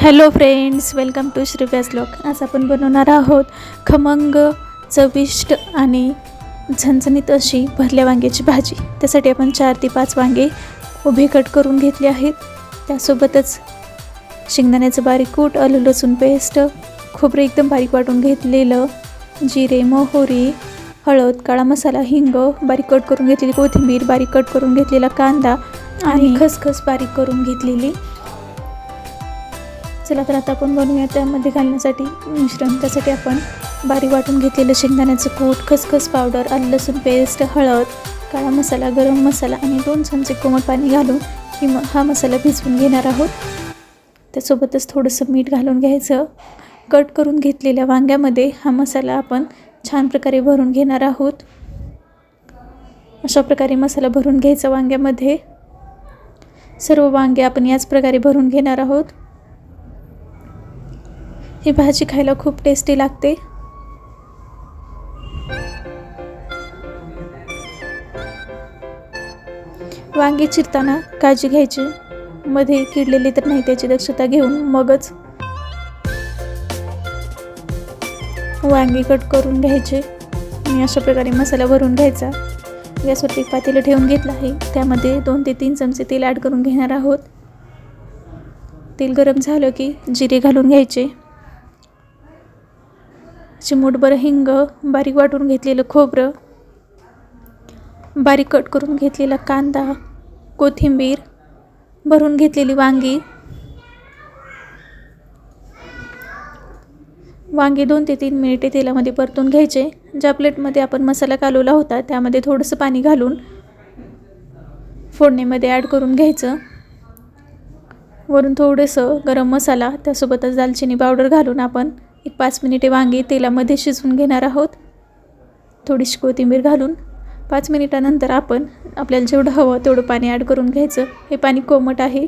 Hello friends, welcome to Shrivyas blog. आज आपण बनवणार आहोत खमंग, चविष्ट आणि झणझणीत अशी भरल्या वांग्याची भाजी. त्यासाठी आपण 4 ते 5 वांगे उभे कट करून घेतले आहेत. त्यासोबतच शेंगदाण्याचं बारीक कूट, आलं लसूण पेस्ट, खोबरं एकदम बारीक वाटून घेतलेलं, जिरे, मोहरी, हळद, काळा मसाला, हिंग, बारीक कट करून घेतलेली कोथिंबीर, बारीक कट करून घेतलेला कांदा आणि खसखस बारीक करून घेतलेली. चला तर आता आपण बनवूया त्यामध्ये घालण्यासाठी मिश्रण. त्यासाठी आपण बारीक वाटून घेतलेलं शेंगदाण्याचं कूट, खसखस पावडर, आलं लसूण पेस्ट, हळद, काळा मसाला, गरम मसाला आणि 2 चमचे कोमट पाणी घालून हा मसाला भिजवून घेणार आहोत. त्यासोबतच थोडंसं मीठ घालून घ्यायचं. कट करून घेतलेल्या वांग्यामध्ये हा मसाला आपण छान प्रकारे भरून घेणार आहोत. अशा प्रकारे मसाला भरून घ्यायचा वांग्यामध्ये. सर्व वांगे आपण याच प्रकारे भरून घेणार आहोत. ही भाजी खायला खूप टेस्टी लागते. वांगे चिरताना काळजी घ्यायची, मध्ये किडलेली तर नाही त्याची दक्षता घेऊन मगच वांगे कट करून घ्यायचे. आणि अशा प्रकारे मसाला भरून घ्यायचा. गॅसवरती पातेलं ठेवून घेतलं आहे. त्यामध्ये 2 ते 3 चमचे तेल ॲड करून घेणार आहोत. तेल गरम झालं की जिरे घालून घ्यायचे. चिमूटभर हिंग, बारीक वाटून घेतलेलं खोबरं, बारीक कट करून घेतलेला कांदा, कोथिंबीर, भरून घेतलेली वांगी. वांगे 2 ते 3 मिनिटे तेलामध्ये परतून घ्यायचे. ज्या प्लेटमध्ये आपण मसाला कालवला होता त्यामध्ये थोडंसं पाणी घालून फोडणीमध्ये ॲड करून घ्यायचं. वरून थोडंसं गरम मसाला, त्यासोबतच दालचिनी पावडर घालून आपण 5 मिनिटे वांगे तेलामध्ये शिजवून घेणार आहोत. थोडीशी कोथिंबीर घालून 5 मिनिटानंतर आपण आपल्याला जेवढं हवं तेवढं पाणी ॲड करून घ्यायचं. हे पाणी कोमट आहे.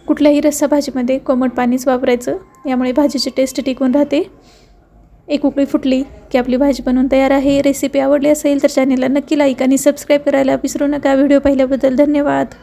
कुठल्याही रस्सा भाजीमध्ये कोमट पाणीच वापरायचं, यामुळे भाजीची टेस्ट टिकून राहते. एक उकळी फुटली की आपली भाजी बनवून तयार आहे. रेसिपी आवडली असेल तर चॅनलला नक्की लाईक आणि सबस्क्राईब करायला विसरू नका. व्हिडिओ पाहिल्याबद्दल धन्यवाद.